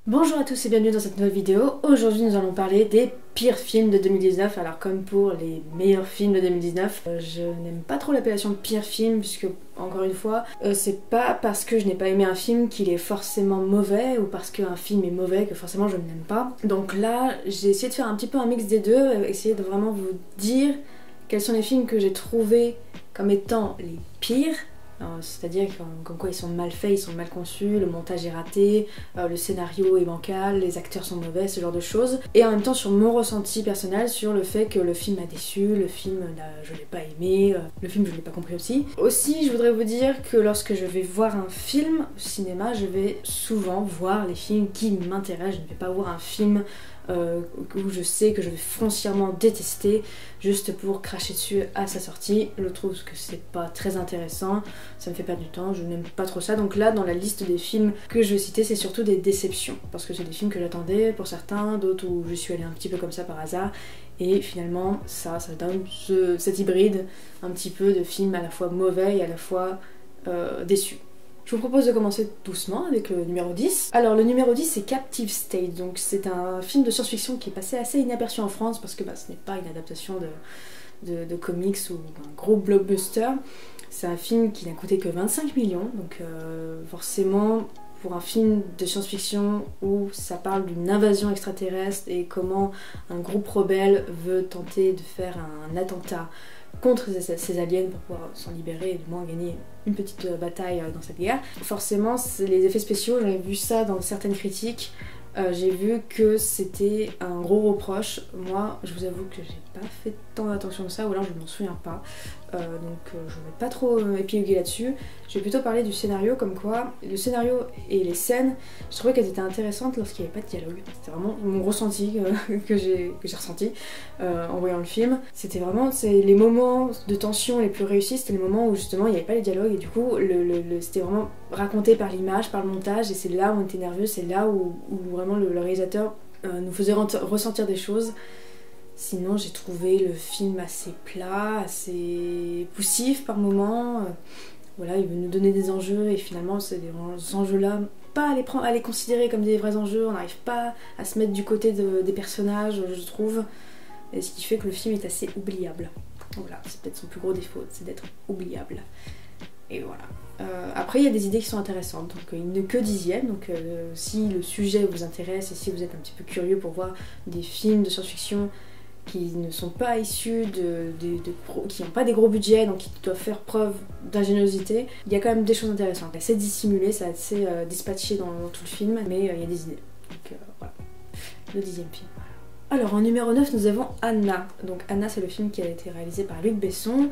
Bonjour à tous et bienvenue dans cette nouvelle vidéo. Aujourd'hui nous allons parler des pires films de 2019. Alors comme pour les meilleurs films de 2019, je n'aime pas trop l'appellation de pire film puisque encore une fois, c'est pas parce que je n'ai pas aimé un film qu'il est forcément mauvais ou parce qu'un film est mauvais que forcément je ne l'aime pas. Donc là j'ai essayé de faire un petit peu un mix des deux, essayer de vraiment vous dire quels sont les films que j'ai trouvés comme étant les pires. C'est-à-dire comme quoi ils sont mal faits, ils sont mal conçus, le montage est raté, le scénario est bancal, les acteurs sont mauvais, ce genre de choses. Et en même temps sur mon ressenti personnel sur le fait que le film m'a déçu, le film je l'ai pas aimé, le film je l'ai pas compris aussi. Aussi je voudrais vous dire que lorsque je vais voir un film au cinéma, je vais souvent voir les films qui m'intéressent, je ne vais pas voir un film où je sais que je vais foncièrement détester juste pour cracher dessus à sa sortie. Je trouve que c'est pas très intéressant, ça me fait perdre du temps, je n'aime pas trop ça. Donc là dans la liste des films que je vais citer, c'est surtout des déceptions parce que c'est des films que j'attendais pour certains, d'autres où je suis allée un petit peu comme ça par hasard et finalement ça donne cet hybride un petit peu de films à la fois mauvais et à la fois déçus. Je vous propose de commencer doucement avec le numéro 10. Alors le numéro 10 c'est Captive State, donc c'est un film de science-fiction qui est passé assez inaperçu en France parce que ce n'est pas une adaptation de comics ou un gros blockbuster. C'est un film qui n'a coûté que 25 millions, donc forcément pour un film de science-fiction où ça parle d'une invasion extraterrestre et comment un groupe rebelle veut tenter de faire un attentat contre ces aliens pour pouvoir s'en libérer et du moins gagner une petite bataille dans cette guerre. Forcément, les effets spéciaux, j'avais vu ça dans certaines critiques, j'ai vu que c'était un gros reproche. Moi, je vous avoue que j'ai pas fait tant attention de ça, ou alors je m'en souviens pas. Donc je vais pas trop épiloguer là-dessus. Je vais plutôt parler du scénario, comme quoi le scénario et les scènes, je trouvais qu'elles étaient intéressantes lorsqu'il n'y avait pas de dialogue. C'était vraiment mon ressenti que j'ai ressenti en voyant le film. C'était vraiment les moments de tension les plus réussis, c'était les moments où justement il n'y avait pas les dialogues et du coup c'était vraiment raconté par l'image, par le montage, et c'est là où on était nerveux, c'est là où vraiment le réalisateur nous faisait ressentir des choses. Sinon j'ai trouvé le film assez plat, assez poussif par moments. Voilà, il veut nous donner des enjeux et finalement ces enjeux-là, pas à les considérer comme des vrais enjeux, on n'arrive pas à se mettre du côté des personnages, je trouve. Et ce qui fait que le film est assez oubliable. Voilà, c'est peut-être son plus gros défaut, c'est d'être oubliable. Et voilà. Après il y a des idées qui sont intéressantes, donc il n'est que 10e, donc si le sujet vous intéresse et si vous êtes un petit peu curieux pour voir des films de science-fiction qui ne sont pas issus qui n'ont pas des gros budgets, donc qui doivent faire preuve d'ingéniosité, il y a quand même des choses intéressantes. C'est assez dissimulé, c'est assez dispatché dans tout le film, mais il y a des idées. Donc voilà, le 10e film. Alors en numéro 9 nous avons Anna. Donc Anna c'est le film qui a été réalisé par Luc Besson,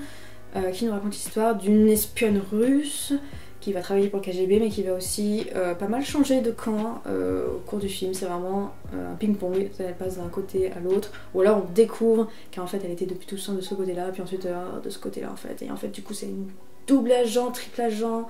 qui nous raconte l'histoire d'une espionne russe qui va travailler pour le KGB mais qui va aussi pas mal changer de camp au cours du film. C'est vraiment un ping-pong, elle passe d'un côté à l'autre, ou alors on découvre qu'en fait elle était depuis tout le temps de ce côté-là, puis ensuite de ce côté-là en fait, et en fait du coup c'est une double agent, triple agent.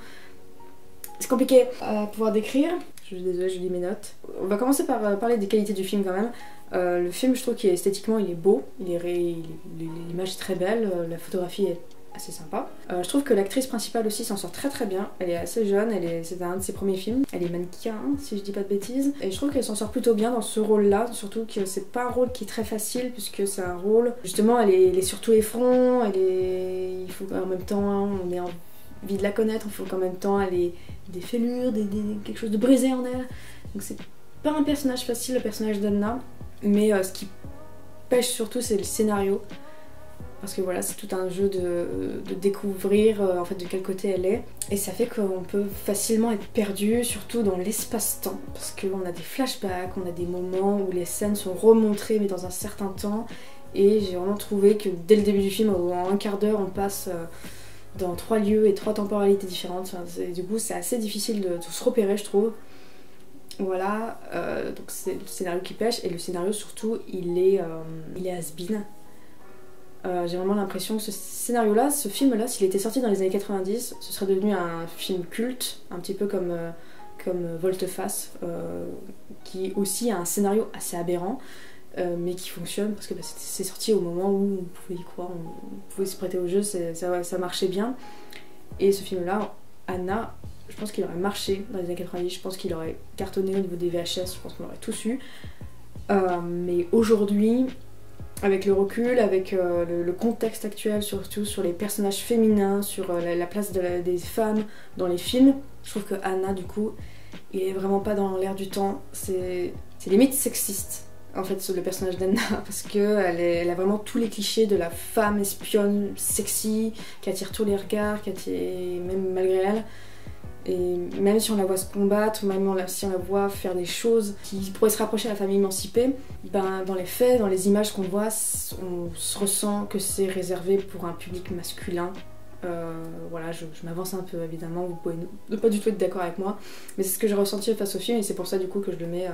C'est compliqué à pouvoir décrire, je suis désolée, je lis mes notes. On va commencer par parler des qualités du film quand même. Le film je trouve qu'esthétiquement il est beau, l'image est très belle, la photographie est assez sympa. Je trouve que l'actrice principale aussi s'en sort très très bien, elle est assez jeune, c'est un de ses premiers films, elle est mannequin si je dis pas de bêtises, et je trouve qu'elle s'en sort plutôt bien dans ce rôle là, surtout que c'est pas un rôle qui est très facile puisque c'est un rôle, justement elle est sur tous les fronts, il faut en même temps, on est envie de la connaître, il faut qu'en même temps elle ait des fêlures, quelque chose de brisé en elle, donc c'est pas un personnage facile le personnage d'Anna, mais ce qui pêche surtout c'est le scénario. Parce que voilà, c'est tout un jeu de découvrir en fait de quel côté elle est. Et ça fait qu'on peut facilement être perdu, surtout dans l'espace-temps. Parce qu'on a des flashbacks, on a des moments où les scènes sont remontrées mais dans un certain temps. Et j'ai vraiment trouvé que dès le début du film, en un quart d'heure, on passe dans 3 lieux et 3 temporalités différentes. Enfin, du coup, c'est assez difficile de se repérer, je trouve. Voilà, donc c'est le scénario qui pêche. Et le scénario surtout, il est has-been. J'ai vraiment l'impression que ce scénario-là, ce film-là, s'il était sorti dans les années 90, ce serait devenu un film culte, un petit peu comme Volte-Face, qui aussi a un scénario assez aberrant, mais qui fonctionne parce que c'est sorti au moment où on pouvait y croire, on pouvait se prêter au jeu, ça marchait bien. Et ce film-là, Anna, je pense qu'il aurait marché dans les années 90, je pense qu'il aurait cartonné au niveau des VHS, je pense qu'on l'aurait tous eu. Mais aujourd'hui, avec le recul, avec le contexte actuel, surtout sur les personnages féminins, sur la place des femmes dans les films, je trouve que Anna, du coup, il est vraiment pas dans l'air du temps. C'est limite sexiste, en fait, le personnage d'Anna, parce qu'elle a vraiment tous les clichés de la femme espionne, sexy, qui attire tous les regards, même malgré elle. Et même si on la voit se combattre, ou même si on la voit faire des choses qui pourraient se rapprocher à la famille émancipée, ben, dans les faits, dans les images qu'on voit, on se ressent que c'est réservé pour un public masculin. Voilà, je m'avance un peu évidemment, vous pouvez ne pas du tout être d'accord avec moi, mais c'est ce que j'ai ressenti face au film et c'est pour ça du coup que je le mets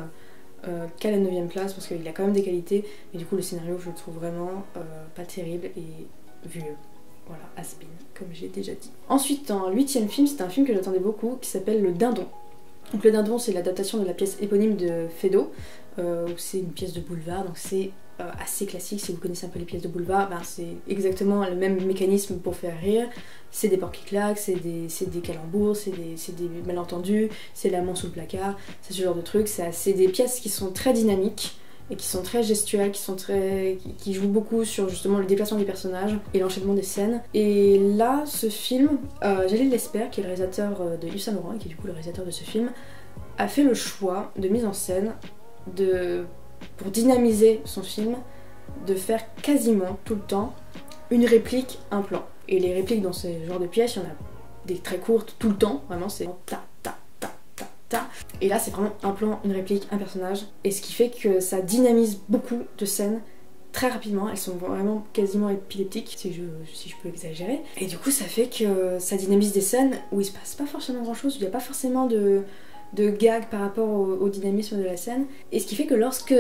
qu'à la 9ème place parce qu'il a quand même des qualités, mais du coup le scénario je le trouve vraiment pas terrible et vieux. Voilà, has-been, comme j'ai déjà dit. Ensuite, en 8ème film, c'est un film que j'attendais beaucoup qui s'appelle Le Dindon. Donc Le Dindon, c'est l'adaptation de la pièce éponyme de Feydeau, c'est une pièce de boulevard, donc c'est assez classique. Si vous connaissez un peu les pièces de boulevard, ben c'est exactement le même mécanisme pour faire rire. C'est des porcs qui claquent, c'est des calembours, c'est des malentendus, c'est l'amour sous le placard, c'est ce genre de trucs. C'est des pièces qui sont très dynamiques et qui sont très gestuelles, qui jouent beaucoup sur justement le déplacement des personnages et l'enchaînement des scènes. Et là, ce film, Jalil Lesper, qui est le réalisateur de Yves Saint Laurent, et qui est du coup le réalisateur de ce film, a fait le choix de mise en scène pour dynamiser son film, de faire quasiment tout le temps une réplique, un plan. Et les répliques dans ce genre de pièces, il y en a des très courtes tout le temps, vraiment c'est ta ta ta ta ta. Et là c'est vraiment un plan, une réplique, un personnage. Et ce qui fait que ça dynamise beaucoup de scènes très rapidement, elles sont vraiment quasiment épileptiques, si je peux exagérer. Et du coup ça fait que ça dynamise des scènes où il se passe pas forcément grand chose, où il n'y a pas forcément de gag par rapport au dynamisme de la scène. Et ce qui fait que lorsque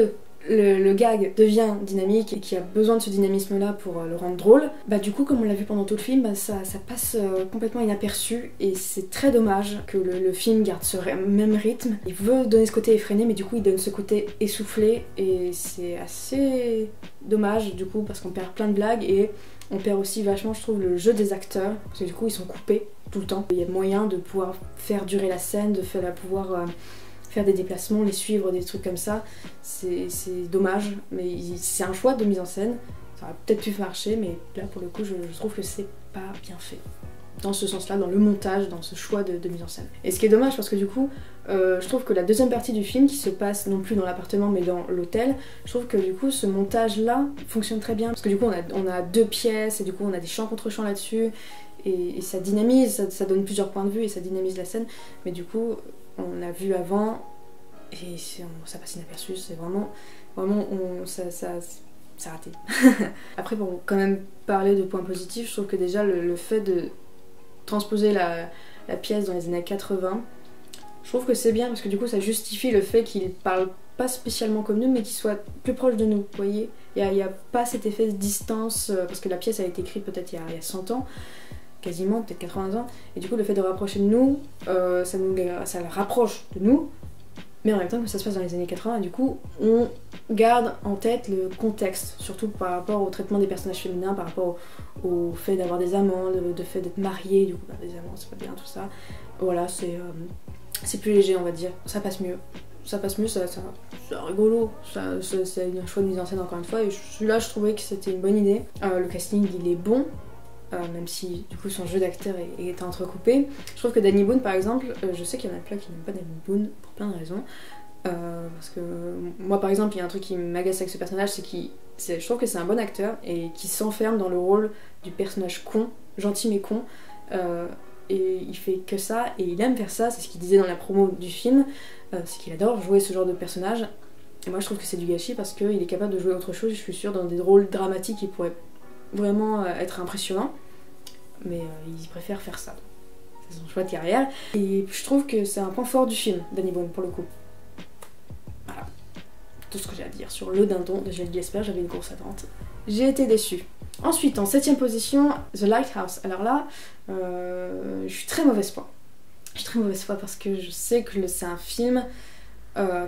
le gag devient dynamique et qu'il y a besoin de ce dynamisme là pour le rendre drôle, bah du coup comme on l'a vu pendant tout le film, bah, ça passe complètement inaperçu et c'est très dommage que le film garde ce même rythme. Il veut donner ce côté effréné mais du coup il donne ce côté essoufflé et c'est assez dommage du coup parce qu'on perd plein de blagues et on perd aussi vachement je trouve le jeu des acteurs parce que du coup ils sont coupés tout le temps. Il y a moyen de pouvoir faire durer la scène, de pouvoir faire des déplacements, les suivre, des trucs comme ça. C'est dommage, mais c'est un choix de mise en scène. Ça aurait peut-être pu marcher, mais là pour le coup je trouve que c'est pas bien fait. Dans ce sens-là, dans le montage, dans ce choix de mise en scène. Et ce qui est dommage parce que du coup, je trouve que la deuxième partie du film, qui se passe non plus dans l'appartement mais dans l'hôtel, je trouve que du coup ce montage-là fonctionne très bien. Parce que du coup on a deux pièces et du coup on a des chants contre chants là-dessus. Et ça dynamise, ça donne plusieurs points de vue et ça dynamise la scène. Mais du coup, on l'a vu avant et ça passe inaperçu. C'est vraiment ça a raté. Après, pour quand même parler de points positifs, je trouve que déjà le fait de transposer la pièce dans les années 80, je trouve que c'est bien parce que du coup ça justifie le fait qu'il parle pas spécialement comme nous mais qu'il soit plus proche de nous, vous voyez. Il n'y a pas cet effet de distance parce que la pièce a été écrite peut-être il y a 100 ans. Quasiment, peut-être 80 ans, et du coup le fait de rapprocher de nous, ça le rapproche de nous, mais en même temps que ça se passe dans les années 80, et du coup on garde en tête le contexte, surtout par rapport au traitement des personnages féminins, par rapport au fait d'avoir des amants, le fait d'être marié, du coup bah, des amants c'est pas bien tout ça, voilà c'est plus léger on va dire, ça passe mieux, c'est rigolo, c'est un choix de mise en scène encore une fois, et là je trouvais que c'était une bonne idée, le casting il est bon, même si du coup son jeu d'acteur est entrecoupé. Je trouve que Danny Boone par exemple, je sais qu'il y en a plein qui n'aiment pas Danny Boone pour plein de raisons. Parce que moi par exemple, il y a un truc qui m'agace avec ce personnage, je trouve que c'est un bon acteur et qui s'enferme dans le rôle du personnage con, gentil mais con. Et il fait que ça et il aime faire ça, c'est ce qu'il disait dans la promo du film, c'est qu'il adore jouer ce genre de personnage. Et moi je trouve que c'est du gâchis parce qu'il est capable de jouer autre chose, je suis sûre, dans des rôles dramatiques qui pourraient vraiment être impressionnants. Mais il préfère faire ça. C'est son choix de carrière. Et je trouve que c'est un point fort du film, Danny Boone, pour le coup. Voilà. Tout ce que j'ai à dire sur Le Dindon de Jalil Lesper, j'avais une grosse attente. J'ai été déçue. Ensuite, en 7ème position, The Lighthouse. Alors là, je suis très mauvaise foi. Je suis très mauvaise foi parce que je sais que c'est un film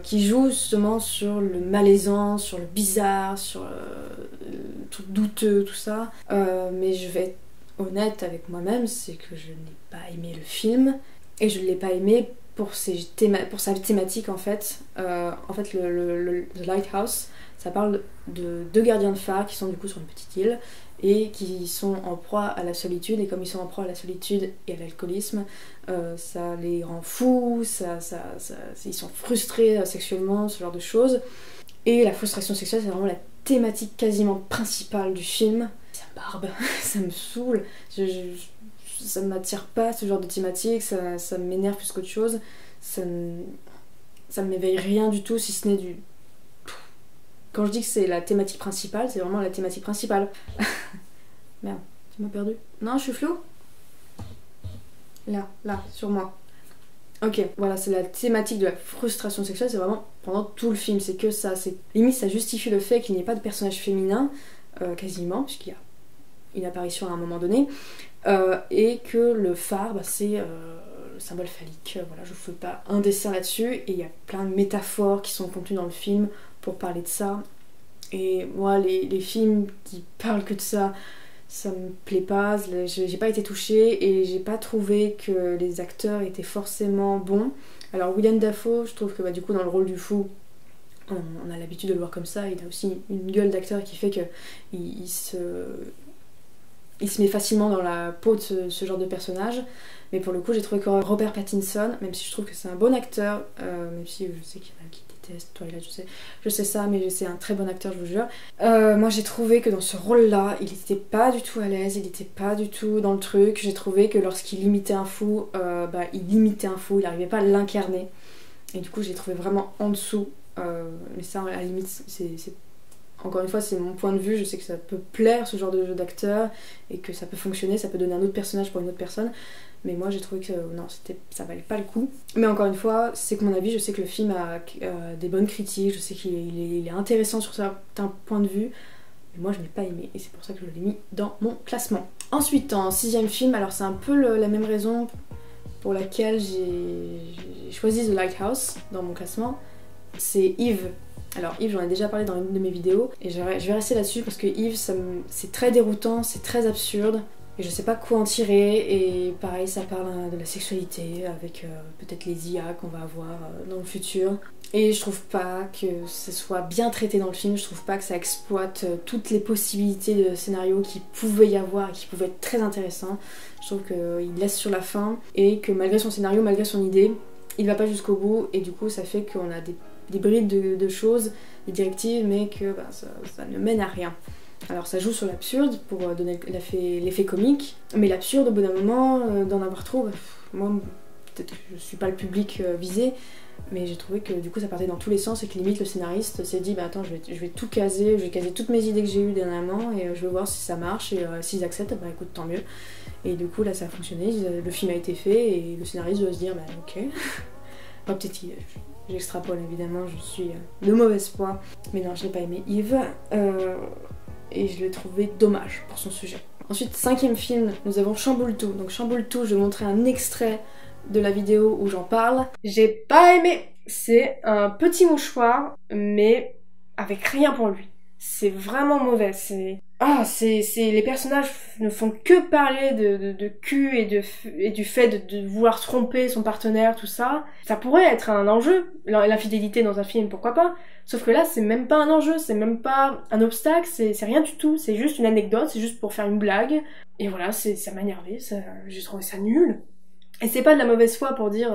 qui joue justement sur le malaisant, sur le bizarre, sur le truc douteux, tout ça. Mais je vais être honnête avec moi-même, c'est que je n'ai pas aimé le film. et je l'ai pas aimé pour sa thématique en fait. The Lighthouse, ça parle de deux gardiens de phare qui sont du coup sur une petite île et qui sont en proie à la solitude, et comme ils sont en proie à la solitude et à l'alcoolisme, ça les rend fous, ils sont frustrés sexuellement, ce genre de choses. Et la frustration sexuelle, c'est vraiment la thématique quasiment principale du film. Ça me barbe, ça me saoule, ça ne m'attire pas ce genre de thématique, ça m'énerve plus qu'autre chose, ça ne m'éveille rien du tout si ce n'est du... Quand je dis que c'est la thématique principale, c'est vraiment la thématique principale. Merde, tu m'as perdu? Non, je suis floue? Là, sur moi. Ok, voilà, c'est la thématique de la frustration sexuelle, c'est vraiment pendant tout le film, c'est que ça, c'est limite ça justifie le fait qu'il n'y ait pas de personnage féminin, quasiment, puisqu'il y a une apparition à un moment donné, et que le phare, c'est le symbole phallique. Voilà, je ne fais pas un dessin là-dessus, et il y a plein de métaphores qui sont contenues dans le film pour parler de ça. Et moi, les films qui parlent que de ça me plaît pas, j'ai pas été touchée et j'ai pas trouvé que les acteurs étaient forcément bons. Alors William Dafoe, je trouve que du coup dans le rôle du fou, on a l'habitude de le voir comme ça, il a aussi une gueule d'acteur qui fait que il se met facilement dans la peau de ce genre de personnage. Mais pour le coup, j'ai trouvé que Robert Pattinson, même si je trouve que c'est un bon acteur, même si je sais qu'il y en a qui détestent Twilight, je sais ça, mais c'est un très bon acteur, je vous jure. Moi, j'ai trouvé que dans ce rôle-là, il était pas du tout à l'aise, il était pas du tout dans le truc. J'ai trouvé que lorsqu'il imitait un fou, il imitait un fou, il n'arrivait pas à l'incarner. Et du coup, j'ai trouvé vraiment en dessous. Mais ça, à la limite, encore une fois, c'est mon point de vue, je sais que ça peut plaire ce genre de jeu d'acteur et que ça peut fonctionner, ça peut donner un autre personnage pour une autre personne, mais moi j'ai trouvé que non, ça valait pas le coup. Mais encore une fois, c'est que mon avis, je sais que le film a des bonnes critiques, je sais qu'il est intéressant sur certains points de vue, mais moi je n'ai pas aimé et c'est pour ça que je l'ai mis dans mon classement. Ensuite, en 6ème film, alors c'est un peu la même raison pour laquelle j'ai choisi The Lighthouse dans mon classement, c'est Eve. Alors Yves, j'en ai déjà parlé dans une de mes vidéos et je vais rester là-dessus parce que Yves, c'est très déroutant, c'est très absurde et je sais pas quoi en tirer. Et pareil, ça parle de la sexualité avec peut-être les IA qu'on va avoir dans le futur. Et je trouve pas que ce soit bien traité dans le film, je trouve pas que ça exploite toutes les possibilités de scénario qu'il pouvait y avoir et qui pouvaient être très intéressants. Je trouve qu'il laisse sur la fin et que malgré son scénario, malgré son idée, il va pas jusqu'au bout et du coup ça fait qu'on a des brides de choses, des directives, mais que ça ne mène à rien. Alors ça joue sur l'absurde pour donner l'effet comique, mais l'absurde au bout d'un moment, d'en avoir trop, moi peut-être que je suis pas le public visé, mais j'ai trouvé que du coup ça partait dans tous les sens et que limite le scénariste s'est dit attends, je vais tout caser, je vais caser toutes mes idées que j'ai eues dernièrement et je vais voir si ça marche et s'ils acceptent, écoute tant mieux. Et du coup là ça a fonctionné, le film a été fait et le scénariste doit se dire ok. Enfin, peut-être j'extrapole évidemment, je suis de mauvaise foi, mais non, je n'ai pas aimé Yves et je l'ai trouvé dommage pour son sujet. Ensuite, 5ème film, nous avons Chamboule Tout. Donc Chamboule Tout, je vais montrer un extrait de la vidéo où j'en parle. J'ai pas aimé, c'est un petit mouchoir, mais avec rien pour lui. C'est vraiment mauvais, les personnages ne font que parler de cul et du fait de vouloir tromper son partenaire, tout ça. Ça pourrait être un enjeu, l'infidélité dans un film, pourquoi pas. Sauf que là, c'est même pas un enjeu, c'est même pas un obstacle, c'est rien du tout. C'est juste une anecdote, c'est juste pour faire une blague. Et voilà, ça m'a énervé, j'ai trouvé ça nul. Et c'est pas de la mauvaise foi pour dire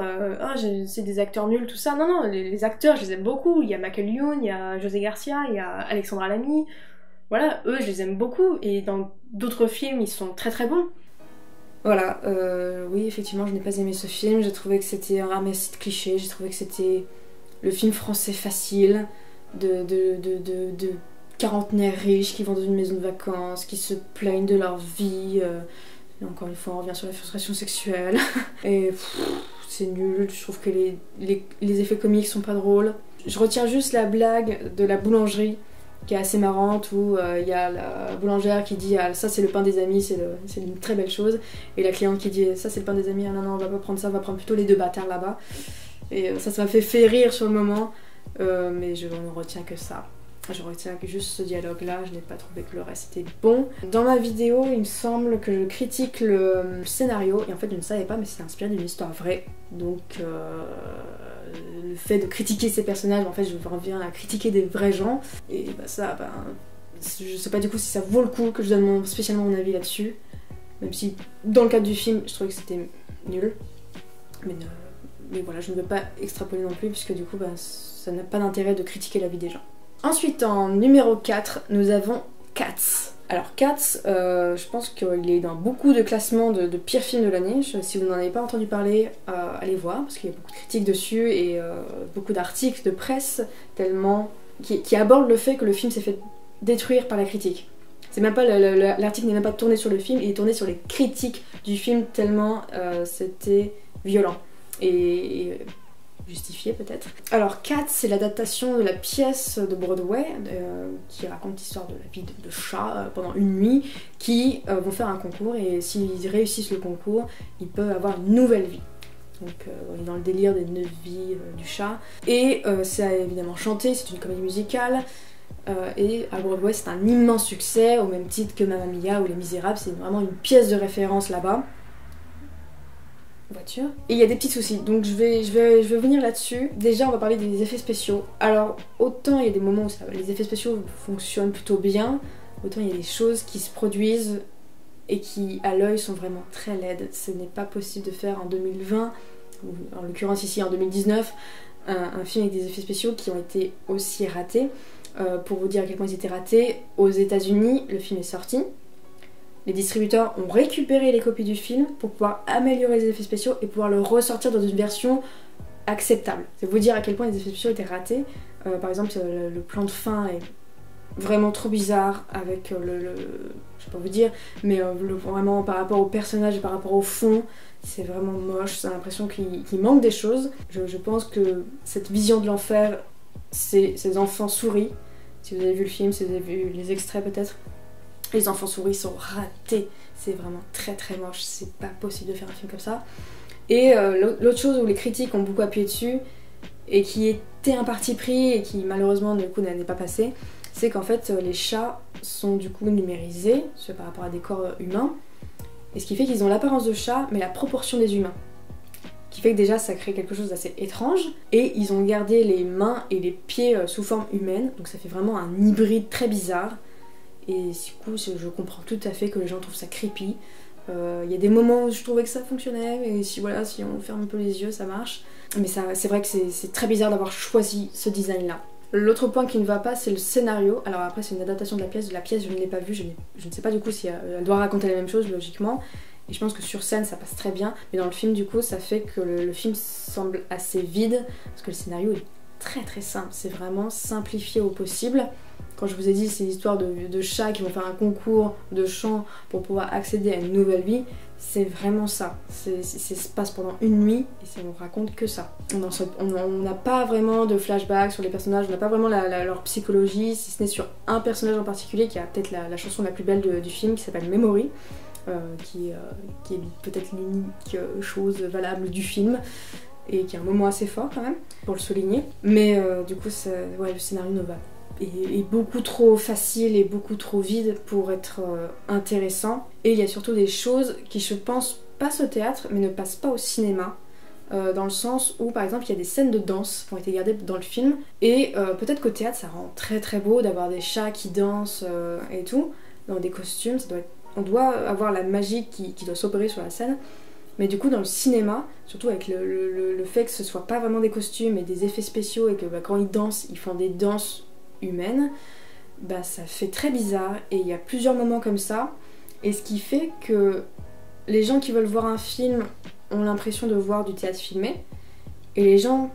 c'est des acteurs nuls, tout ça. Non, non, les acteurs, je les aime beaucoup. Il y a Michael Youn, il y a José Garcia, il y a Alexandra Lamy. Voilà, eux, je les aime beaucoup. Et dans d'autres films, ils sont très très bons. Voilà, oui, effectivement, je n'ai pas aimé ce film. J'ai trouvé que c'était un ramassis de clichés. J'ai trouvé que c'était le film français facile de quarantenaires riches qui vont dans une maison de vacances, qui se plaignent de leur vie. Encore une fois, on revient sur la frustration sexuelle. Et c'est nul, je trouve que les effets comiques sont pas drôles. Je retiens juste la blague de la boulangerie, qui est assez marrante, où il y a la boulangère qui dit ça c'est le pain des amis, c'est une très belle chose. Et la cliente qui dit ça c'est le pain des amis, non, on va pas prendre ça, on va prendre plutôt les deux bâtards là-bas. Et ça m'a fait rire sur le moment, mais je ne retiens que ça. Je retiens que juste ce dialogue là, je n'ai pas trouvé que le reste était bon. Dans ma vidéo, il me semble que je critique le scénario, et en fait je ne savais pas, mais c'est inspiré d'une histoire vraie. Donc le fait de critiquer ces personnages, en fait je reviens à critiquer des vrais gens, et bah ça, je sais pas du coup si ça vaut le coup que je donne spécialement mon avis là-dessus. Même si dans le cadre du film, je trouvais que c'était nul. Mais voilà, je ne veux pas extrapoler non plus, puisque du coup ça n'a pas d'intérêt de critiquer la vie des gens. Ensuite, en numéro 4, nous avons Cats. Alors Cats, je pense qu'il est dans beaucoup de classements de pires films de l'année. Si vous n'en avez pas entendu parler, allez voir, parce qu'il y a beaucoup de critiques dessus et beaucoup d'articles de presse qui abordent le fait que le film s'est fait détruire par la critique. C'est même pas l'article n'est même pas tourné sur le film, il est tourné sur les critiques du film tellement c'était violent et justifié peut-être. Alors Cats, c'est l'adaptation de la pièce de Broadway qui raconte l'histoire de la vie de chats pendant une nuit qui vont faire un concours, et s'ils réussissent le concours, ils peuvent avoir une nouvelle vie. Donc on est dans le délire des 9 vies du chat. Et c'est évidemment chanté, c'est une comédie musicale. Et à Broadway c'est un immense succès, au même titre que Mamma Mia ou Les Misérables, c'est vraiment une pièce de référence là-bas. Voiture. Et il y a des petits soucis, donc je vais venir là-dessus. Déjà on va parler des effets spéciaux. Alors autant il y a des moments où les effets spéciaux fonctionnent plutôt bien, autant il y a des choses qui se produisent et qui à l'œil sont vraiment très laides. Ce n'est pas possible de faire en 2020, ou en l'occurrence ici en 2019, un film avec des effets spéciaux qui ont été aussi ratés. Pour vous dire à quel point ils étaient ratés, aux États-Unis le film est sorti. Les distributeurs ont récupéré les copies du film pour pouvoir améliorer les effets spéciaux et pouvoir le ressortir dans une version acceptable. C'est vous dire à quel point les effets spéciaux étaient ratés. Par exemple, le plan de fin est vraiment trop bizarre avec je sais pas vous dire, mais vraiment par rapport au personnage et par rapport au fond, c'est vraiment moche. J'ai l'impression qu'il manque des choses. Je pense que cette vision de l'enfer, c'est ces enfants souris. Si vous avez vu le film, si vous avez vu les extraits peut-être, les enfants souris sont ratés, c'est vraiment très très moche, c'est pas possible de faire un film comme ça. Et l'autre chose où les critiques ont beaucoup appuyé dessus, et qui était un parti pris et qui malheureusement du coup n'est pas passé, c'est qu'en fait les chats sont du coup numérisés par rapport à des corps humains, et ce qui fait qu'ils ont l'apparence de chat mais la proportion des humains. Qui fait que déjà ça crée quelque chose d'assez étrange, et ils ont gardé les mains et les pieds sous forme humaine, donc ça fait vraiment un hybride très bizarre. Et du coup, je comprends tout à fait que les gens trouvent ça creepy. Il y a des moments où je trouvais que ça fonctionnait, mais si on ferme un peu les yeux, ça marche. Mais c'est vrai que c'est très bizarre d'avoir choisi ce design-là. L'autre point qui ne va pas, c'est le scénario. Alors après, c'est une adaptation de la pièce. Je ne l'ai pas vue, je ne sais pas du coup si elle doit raconter la même chose, logiquement. Et je pense que sur scène, ça passe très bien. Mais dans le film, du coup, ça fait que le film semble assez vide, parce que le scénario est très très simple. C'est vraiment simplifié au possible. Quand je vous ai dit c'est l'histoire de chats qui vont faire un concours de chant pour pouvoir accéder à une nouvelle vie, c'est vraiment ça. Ça se passe pendant une nuit et on raconte que ça. On n'a pas vraiment de flashback sur les personnages, on n'a pas vraiment leur psychologie, si ce n'est sur un personnage en particulier qui a peut-être la chanson la plus belle du film qui s'appelle Memory, qui est peut-être l'unique chose valable du film. Et qui est un moment assez fort quand même, pour le souligner. Mais du coup, le scénario ne va est beaucoup trop facile et beaucoup trop vide pour être intéressant. Et il y a surtout des choses qui, je pense, passent au théâtre, mais ne passent pas au cinéma. Dans le sens où, par exemple, il y a des scènes de danse qui ont été gardées dans le film. Et peut-être qu'au théâtre, ça rend très très beau d'avoir des chats qui dansent et tout, dans des costumes. On doit avoir la magie qui doit s'opérer sur la scène. Mais du coup dans le cinéma, surtout avec le fait que ce soit pas vraiment des costumes et des effets spéciaux et que quand ils dansent, ils font des danses humaines, ça fait très bizarre et il y a plusieurs moments comme ça. Et ce qui fait que les gens qui veulent voir un film ont l'impression de voir du théâtre filmé, et les gens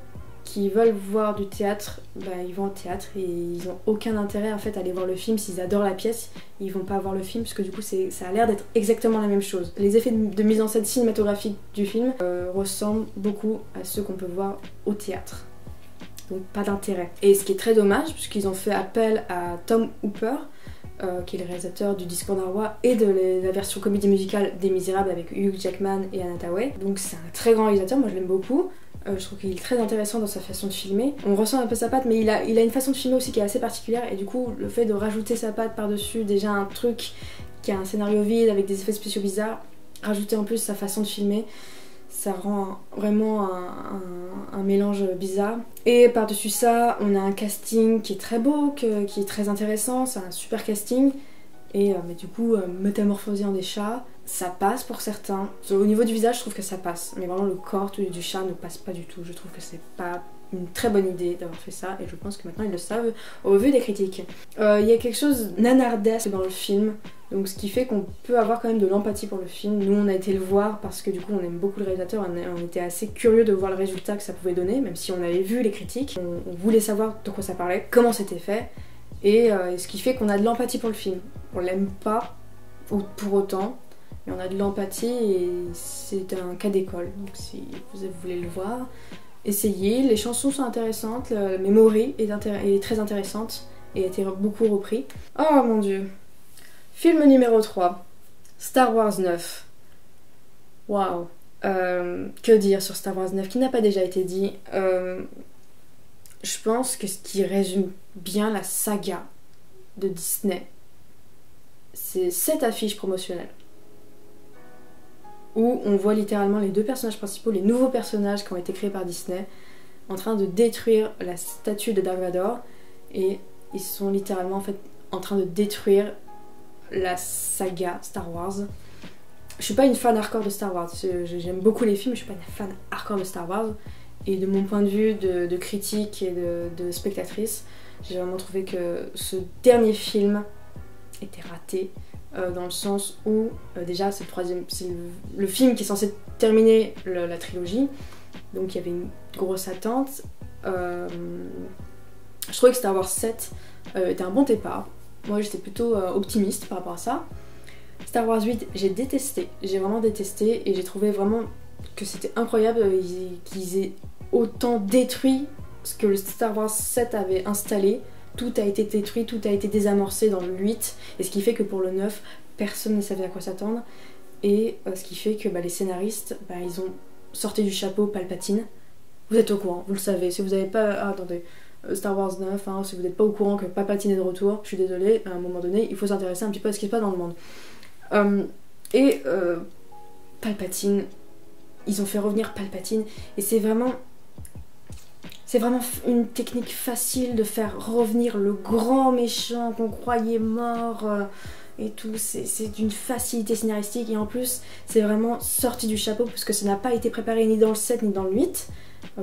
qui veulent voir du théâtre, ils vont au théâtre et ils n'ont aucun intérêt en fait à aller voir le film. S'ils adorent la pièce, ils vont pas voir le film parce que du coup ça a l'air d'être exactement la même chose. Les effets de mise en scène cinématographique du film ressemblent beaucoup à ceux qu'on peut voir au théâtre. Donc pas d'intérêt. Et ce qui est très dommage, puisqu'ils ont fait appel à Tom Hooper, qui est le réalisateur du Discours d'un roi et de la version comédie musicale des Misérables avec Hugh Jackman et Anne Hathaway. Donc c'est un très grand réalisateur, moi je l'aime beaucoup. Je trouve qu'il est très intéressant dans sa façon de filmer. On ressent un peu sa patte, mais il a une façon de filmer aussi qui est assez particulière. Et du coup, le fait de rajouter sa patte par-dessus, déjà un truc qui a un scénario vide avec des effets spéciaux bizarres, rajouter en plus sa façon de filmer, ça rend vraiment un mélange bizarre. Et par-dessus ça, on a un casting qui est très beau, qui est très intéressant, c'est un super casting. Et mais du coup, métamorphosé en des chats, ça passe pour certains. Au niveau du visage, je trouve que ça passe. Mais vraiment, le corps du chat ne passe pas du tout. Je trouve que c'est pas une très bonne idée d'avoir fait ça. Et je pense que maintenant, ils le savent au vu des critiques. Il y a quelque chose nanardesque dans le film. Donc ce qui fait qu'on peut avoir quand même de l'empathie pour le film. Nous, on a été le voir parce que du coup, on aime beaucoup le réalisateur. On était assez curieux de voir le résultat que ça pouvait donner. Même si on avait vu les critiques. On voulait savoir de quoi ça parlait, comment c'était fait. Et ce qui fait qu'on a de l'empathie pour le film. On l'aime pas pour autant, mais on a de l'empathie et c'est un cas d'école. Donc si vous voulez le voir, essayez. Les chansons sont intéressantes, la memory est très intéressante et a été beaucoup repris. Oh mon dieu. Film numéro 3, Star Wars 9. Waouh. Que dire sur Star Wars 9 qui n'a pas déjà été dit. Je pense que ce qui résume bien la saga de Disney, c'est cette affiche promotionnelle où on voit littéralement les deux personnages principaux, les nouveaux personnages qui ont été créés par Disney, en train de détruire la statue de Dark Vador, et ils sont littéralement en fait en train de détruire la saga Star Wars. Je suis pas une fan hardcore de Star Wars, j'aime beaucoup les films, mais je suis pas une fan hardcore de Star Wars. Et de mon point de vue de critique et de spectatrice, j'ai vraiment trouvé que ce dernier film était raté, dans le sens où déjà c'est le film qui est censé terminer la trilogie, donc il y avait une grosse attente. Je trouvais que Star Wars 7 était un bon départ. Moi j'étais plutôt optimiste par rapport à ça. Star Wars 8, j'ai détesté, j'ai vraiment détesté, et j'ai trouvé vraiment que c'était incroyable qu'ils aient autant détruit ce que le Star Wars 7 avait installé. Tout a été détruit, tout a été désamorcé dans le 8, et ce qui fait que pour le 9, personne ne savait à quoi s'attendre, et ce qui fait que les scénaristes, ils ont sorti du chapeau Palpatine. Vous êtes au courant, vous le savez, si vous n'avez pas... Ah, attendez, Star Wars 9, hein, si vous n'êtes pas au courant que Palpatine est de retour, je suis désolée, à un moment donné, il faut s'intéresser un petit peu à ce qui se passe dans le monde. Palpatine, ils ont fait revenir Palpatine, et c'est vraiment une technique facile de faire revenir le grand méchant qu'on croyait mort et tout. C'est d'une facilité scénaristique, et en plus c'est vraiment sorti du chapeau parce que ça n'a pas été préparé ni dans le 7 ni dans le 8.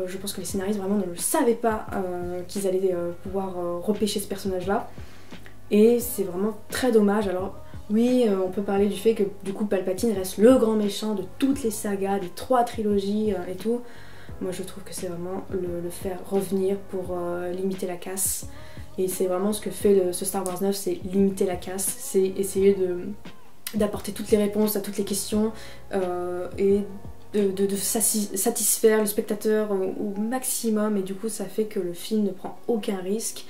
Je pense que les scénaristes vraiment ne le savaient pas qu'ils allaient pouvoir repêcher ce personnage là, et c'est vraiment très dommage. Alors oui, on peut parler du fait que du coup Palpatine reste le grand méchant de toutes les sagas, des 3 trilogies et tout. Moi je trouve que c'est vraiment le faire revenir pour limiter la casse. Et c'est vraiment ce que fait ce Star Wars 9, c'est limiter la casse, c'est essayer d'apporter toutes les réponses à toutes les questions et de satisfaire le spectateur au maximum, et du coup ça fait que le film ne prend aucun risque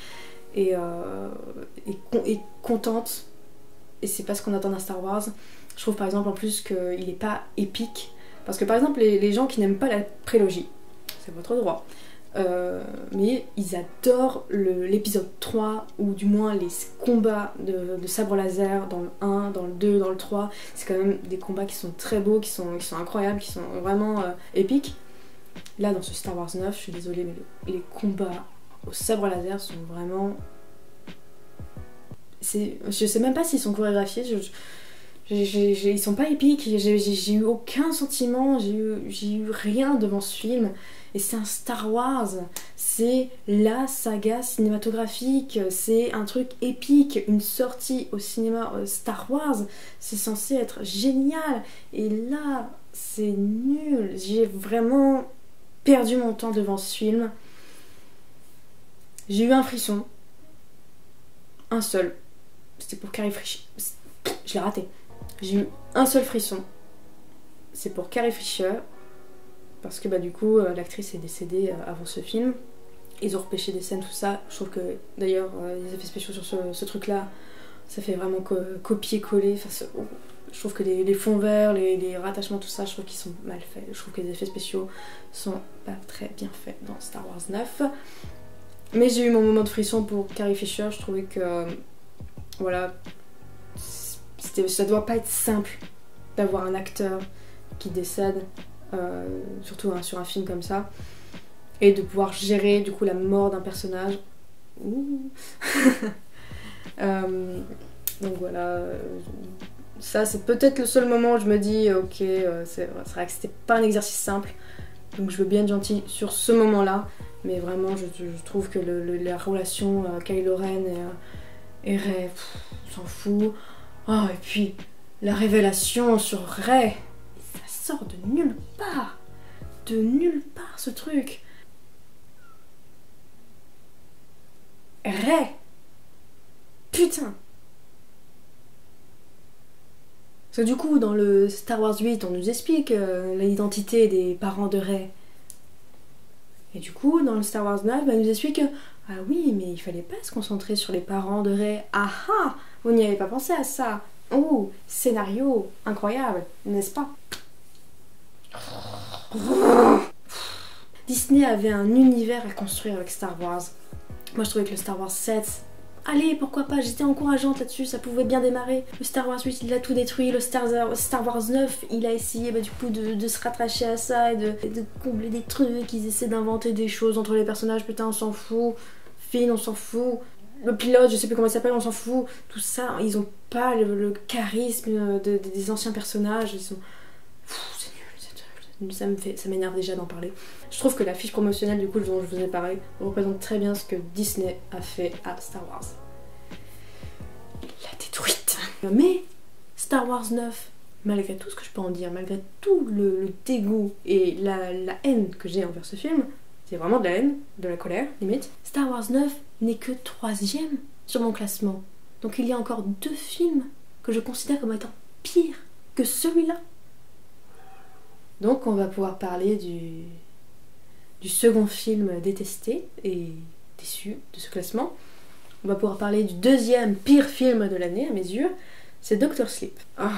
et contente. Et c'est pas ce qu'on attend d'un Star Wars. Je trouve par exemple en plus qu'il est pas épique. Parce que par exemple les gens qui n'aiment pas la prélogie, c'est votre droit, mais ils adorent l'épisode 3, ou du moins les combats de sabre laser dans le 1, dans le 2, dans le 3. C'est quand même des combats qui sont très beaux, qui sont incroyables, qui sont vraiment épiques. Là dans ce Star Wars 9, je suis désolée, mais les combats au sabre laser sont vraiment... Je sais même pas s'ils sont chorégraphiés, ils sont pas épiques, j'ai eu aucun sentiment, j'ai eu rien devant ce film. Et c'est un Star Wars, c'est la saga cinématographique, c'est un truc épique, une sortie au cinéma Star Wars, c'est censé être génial, et là c'est nul. J'ai vraiment perdu mon temps devant ce film. J'ai eu un frisson, un seul, c'était pour Carrie Fisher, je l'ai raté. J'ai eu un seul frisson, c'est pour Carrie Fisher, parce que du coup l'actrice est décédée avant ce film. Ils ont repêché des scènes, tout ça. Je trouve que d'ailleurs les effets spéciaux sur ce truc là, ça fait vraiment copier-coller. Enfin, Je trouve que les fonds verts, les rattachements, tout ça, je trouve qu'ils sont mal faits. Je trouve que les effets spéciaux sont pas très bien faits dans Star Wars 9. Mais j'ai eu mon moment de frisson pour Carrie Fisher. Je trouvais que, voilà, ça doit pas être simple d'avoir un acteur qui décède, surtout hein, sur un film comme ça, et de pouvoir gérer du coup la mort d'un personnage. Donc voilà, ça c'est peut-être le seul moment où je me dis ok, c'est vrai que c'était pas un exercice simple, donc je veux bien être gentille sur ce moment-là, mais vraiment je trouve que la relation Kylo Ren et Rey, on s'en fout. Oh, et puis la révélation sur Rey, ça sort de nulle part, ce truc. Rey, putain. Parce que du coup, dans le Star Wars 8, on nous explique l'identité des parents de Rey. Et du coup, dans le Star Wars 9, on nous explique que ah oui, mais il fallait pas se concentrer sur les parents de Rey. Ah ah, vous n'y avez pas pensé à ça. Oh, scénario incroyable, n'est-ce pas? Disney avait un univers à construire avec Star Wars. Moi, je trouvais que le Star Wars 7... Allez, pourquoi pas, j'étais encourageante là-dessus, ça pouvait bien démarrer. Le Star Wars 8, il a tout détruit. Le Star Wars 9, il a essayé du coup de se rattacher à ça et de combler des trucs. Ils essaient d'inventer des choses entre les personnages, putain, on s'en fout. Finn, on s'en fout. Le pilote, je sais plus comment il s'appelle, on s'en fout. Tout ça, ils ont pas le charisme des anciens personnages. Ils sont... C'est nul, ça m'énerve déjà d'en parler. Je trouve que la fiche promotionnelle du coup dont je vous ai parlé représente très bien ce que Disney a fait à Star Wars. La détruite. Mais Star Wars 9, malgré tout ce que je peux en dire, malgré tout le dégoût et la haine que j'ai envers ce film, c'est vraiment de la haine, de la colère limite, Star Wars 9 n'est que 3e sur mon classement. Donc il y a encore 2 films que je considère comme étant pires que celui-là. Donc on va pouvoir parler du second film détesté et déçu de ce classement. On va pouvoir parler du 2e pire film de l'année à mes yeux, c'est Dr. Sleep. Ah,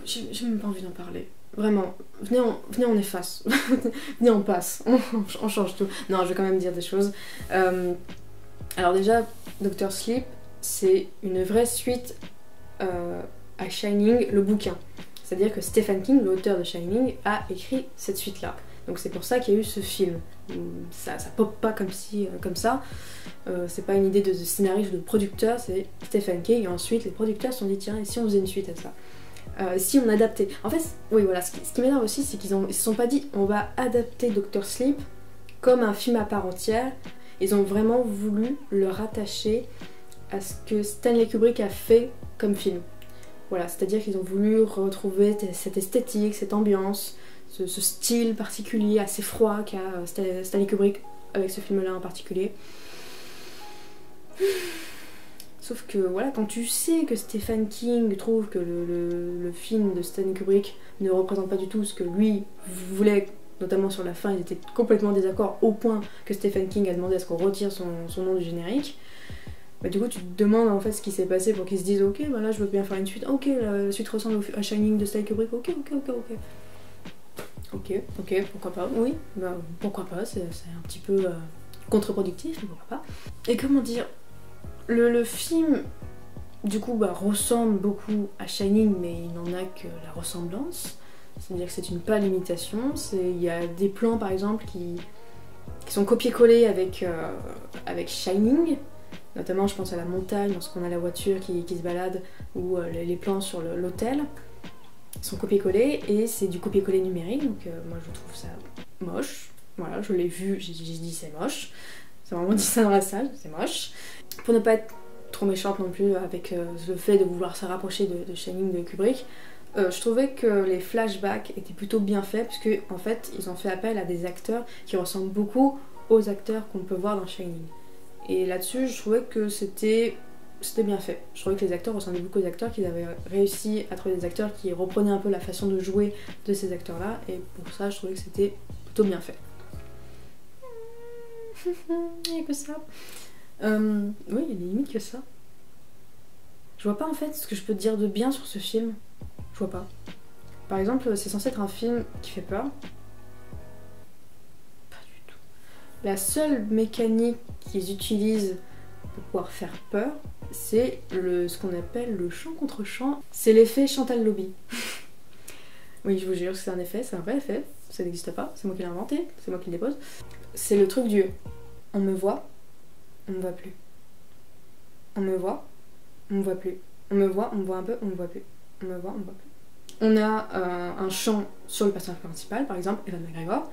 j'ai même pas envie d'en parler. Vraiment, venez on efface. Venez on passe, on change tout. Non, je vais quand même dire des choses. Alors déjà, Dr. Sleep, c'est une vraie suite à Shining, le bouquin. C'est-à-dire que Stephen King, l'auteur de Shining, a écrit cette suite-là. Donc c'est pour ça qu'il y a eu ce film. Ça pop pas comme ça. C'est pas une idée de scénariste ou de producteur, c'est Stephen King. Et ensuite, les producteurs se sont dit, tiens, et si on faisait une suite à ça, si on adaptait... En fait, oui, voilà, ce qui m'énerve aussi, c'est qu'ils se sont pas dit, on va adapter Dr. Sleep comme un film à part entière. Ils ont vraiment voulu le rattacher à ce que Stanley Kubrick a fait comme film. Voilà, c'est-à-dire qu'ils ont voulu retrouver cette esthétique, cette ambiance, ce style particulier assez froid qu'a Stanley Kubrick avec ce film-là en particulier. Sauf que voilà, quand tu sais que Stephen King trouve que le film de Stanley Kubrick ne représente pas du tout ce que lui voulait, notamment sur la fin, ils étaient complètement désaccords au point que Stephen King a demandé à ce qu'on retire son nom du générique. Bah, du coup tu te demandes en fait ce qui s'est passé pour qu'ils se disent ok, bah là je veux bien faire une suite, ok, la suite ressemble à Shining de Stanley Kubrick, ok, pourquoi pas, oui, bah pourquoi pas, c'est un petit peu contre-productif, mais pourquoi pas. Et comment dire, le film du coup ressemble beaucoup à Shining, mais il n'en a que la ressemblance, c'est-à-dire que c'est une pâle imitation. Il y a des plans par exemple qui sont copiés-collés avec Shining. Notamment je pense à la montagne lorsqu'on a la voiture qui se balade, ou les plans sur l'hôtel sont copiés-collés et c'est du copier-coller numérique, donc moi je trouve ça moche. Voilà, je l'ai vu, j'ai dit c'est moche, c'est vraiment dit ça dans la salle, c'est moche. Pour ne pas être trop méchante non plus avec le fait de vouloir se rapprocher de Shining de Kubrick, je trouvais que les flashbacks étaient plutôt bien faits parce que en fait ils ont fait appel à des acteurs qui ressemblent beaucoup aux acteurs qu'on peut voir dans Shining. Et là-dessus, je trouvais que c'était bien fait. Je trouvais que les acteurs ressemblaient beaucoup aux acteurs, qu'ils avaient réussi à trouver des acteurs qui reprenaient un peu la façon de jouer de ces acteurs-là, et pour ça, je trouvais que c'était plutôt bien fait. Il n'y a que ça. Oui, il y a des limites que ça. Je vois pas en fait ce que je peux te dire de bien sur ce film. Je vois pas. Par exemple, c'est censé être un film qui fait peur. Pas du tout. La seule mécanique qu'ils utilisent pour pouvoir faire peur, c'est ce qu'on appelle le chant contre chant. C'est l'effet Chantal Lobby. Oui, je vous jure que c'est un effet, c'est un vrai effet. Ça n'existe pas, c'est moi qui l'ai inventé, c'est moi qui le dépose. C'est le truc du on me voit, on me voit plus. On me voit, on me voit plus. On me voit un peu, on me voit plus. On me voit, on me voit plus. On a un chant sur le personnage principal, par exemple, Evan McGregor.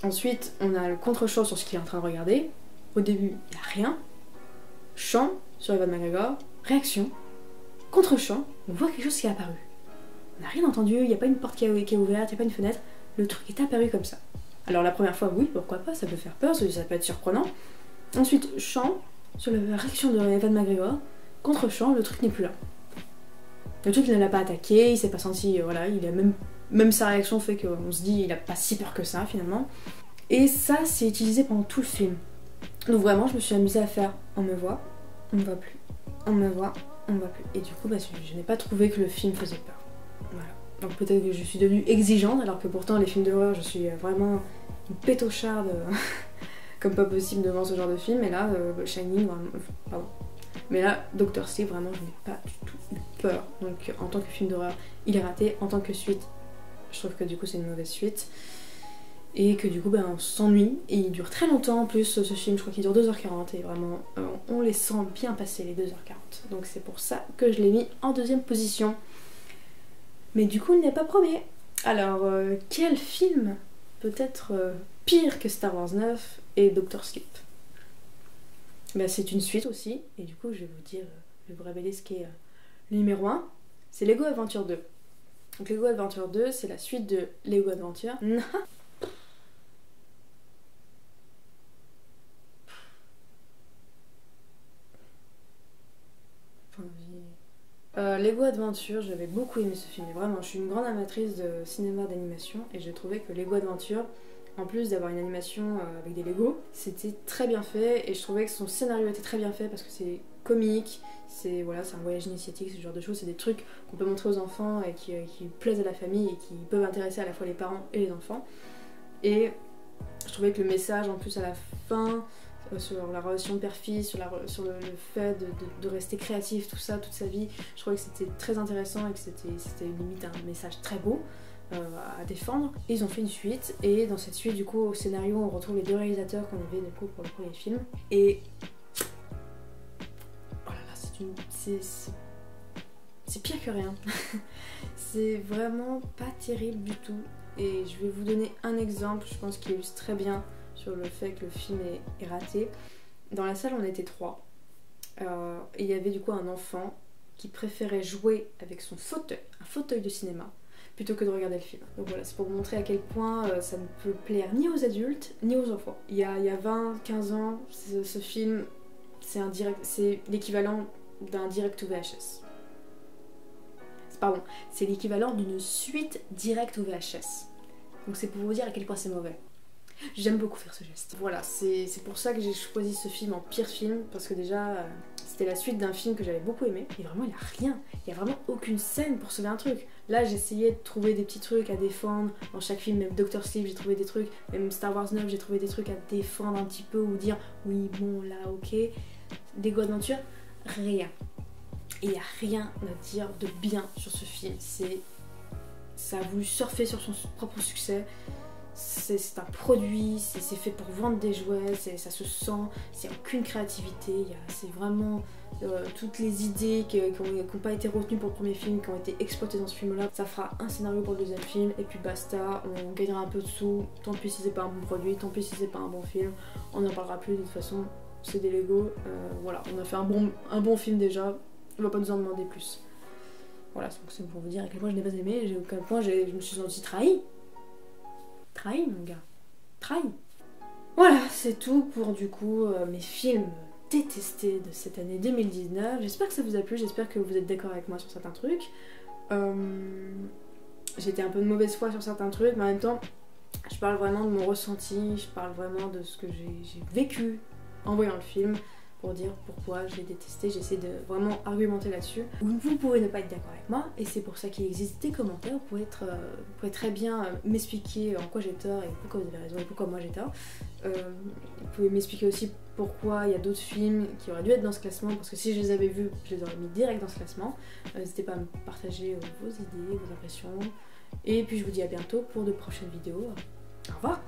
Ensuite, on a le contre-chant sur ce qu'il est en train de regarder. Au début, il n'y a rien. Chant sur Evan McGregor. Réaction. Contre-chant. On voit quelque chose qui est apparu. On n'a rien entendu, il n'y a pas une porte qui est ouverte, il n'y a pas une fenêtre. Le truc est apparu comme ça. Alors la première fois, oui, pourquoi pas, ça peut faire peur, ça peut être surprenant. Ensuite, chant sur la réaction de Evan McGregor. Contre-chant, le truc n'est plus là. Le truc, il ne l'a pas attaqué, il s'est pas senti, voilà, il a même sa réaction fait qu'on se dit il a pas si peur que ça finalement. Et ça, c'est utilisé pendant tout le film. Donc vraiment, je me suis amusée à faire on me voit, on me voit plus, on me voit, on me voit plus. Et du coup, bah, je n'ai pas trouvé que le film faisait peur. Voilà. Donc peut-être que je suis devenue exigeante, alors que pourtant les films d'horreur, je suis vraiment une pétocharde comme pas possible devant ce genre de film. Et là, Shining, vraiment, pardon. Mais là, Dr. Sleep, vraiment, je n'ai pas du tout eu peur. Donc en tant que film d'horreur, il est raté. En tant que suite, je trouve que du coup c'est une mauvaise suite. Et que du coup, on s'ennuie. Et il dure très longtemps en plus, ce film. Je crois qu'il dure 2h40. Et vraiment, on les sent bien passer les 2h40. Donc c'est pour ça que je l'ai mis en deuxième position. Mais du coup, il n'est pas premier. Alors, quel film peut être pire que Star Wars 9 et Dr. Sleep? C'est une suite aussi, et du coup je vais vous dire, je vais vous révéler ce qui est le numéro 1, c'est Lego Adventure 2. Donc Lego Adventure 2, c'est la suite de Lego Adventure. Lego Adventure, j'avais beaucoup aimé ce film, et vraiment, je suis une grande amatrice de cinéma d'animation, et j'ai trouvé que Lego Adventure, en plus d'avoir une animation avec des Lego, c'était très bien fait et je trouvais que son scénario était très bien fait parce que c'est comique, c'est voilà, un voyage initiatique, ce genre de choses, c'est des trucs qu'on peut montrer aux enfants et qui plaisent à la famille et qui peuvent intéresser à la fois les parents et les enfants. Et je trouvais que le message en plus à la fin, sur la relation père-fils, sur le fait de rester créatif, tout ça, toute sa vie, je trouvais que c'était très intéressant et que c'était limite un message très beau. À défendre. Et ils ont fait une suite et dans cette suite du coup au scénario on retrouve les deux réalisateurs qu'on avait du coup pour le premier film et oh là là, c'est pire que rien. C'est vraiment pas terrible du tout et je vais vous donner un exemple, je pense qu'il illustre très bien sur le fait que le film est raté. Dans la salle on était 3 et il y avait du coup un enfant qui préférait jouer avec son fauteuil, un fauteuil de cinéma, plutôt que de regarder le film. Donc voilà, c'est pour vous montrer à quel point ça ne peut plaire ni aux adultes ni aux enfants. Il y a 20-15 ans, ce film, c'est l'équivalent d'un direct au VHS. Pardon, c'est l'équivalent d'une suite direct au VHS. Donc c'est pour vous dire à quel point c'est mauvais. J'aime beaucoup faire ce geste. Voilà, c'est pour ça que j'ai choisi ce film en pire film, parce que déjà, c'était la suite d'un film que j'avais beaucoup aimé, et vraiment il n'y a rien, il n'y a vraiment aucune scène pour sauver un truc. Là j'essayais de trouver des petits trucs à défendre, dans chaque film, même Dr. Sleep j'ai trouvé des trucs, même Star Wars 9 j'ai trouvé des trucs à défendre un petit peu, ou dire oui bon là ok. Lego Adventure, rien. Et il n'y a rien à dire de bien sur ce film, ça a voulu surfer sur son propre succès. C'est un produit, c'est fait pour vendre des jouets, ça se sent, c'est aucune créativité, c'est vraiment toutes les idées qui n'ont pas été retenues pour le premier film, qui ont été exploitées dans ce film-là. Ça fera un scénario pour le deuxième film, et puis basta, on gagnera un peu de sous, tant pis si c'est pas un bon produit, tant pis si c'est pas un bon film, on n'en parlera plus de toute façon, c'est des Lego, voilà, on a fait un bon film déjà, on va pas nous en demander plus. Voilà, c'est pour vous dire à quel point je n'ai pas aimé, à quel point je me suis sentie trahie. Trahi mon gars, trahi. Voilà, c'est tout pour du coup mes films détestés de cette année 2019. J'espère que ça vous a plu, j'espère que vous êtes d'accord avec moi sur certains trucs. J'étais un peu de mauvaise foi sur certains trucs, mais en même temps, je parle vraiment de mon ressenti, je parle vraiment de ce que j'ai vécu en voyant le film. pour dire pourquoi je l'ai détesté. J'essaie de vraiment argumenter là-dessus. Vous pouvez ne pas être d'accord avec moi, et c'est pour ça qu'il existe des commentaires. Vous pouvez très bien m'expliquer en quoi j'ai tort et pourquoi vous avez raison et pourquoi moi j'ai tort. Vous pouvez m'expliquer aussi pourquoi il y a d'autres films qui auraient dû être dans ce classement, parce que si je les avais vus, je les aurais mis direct dans ce classement. N'hésitez pas à me partager vos idées, vos impressions. Et puis je vous dis à bientôt pour de prochaines vidéos. Au revoir!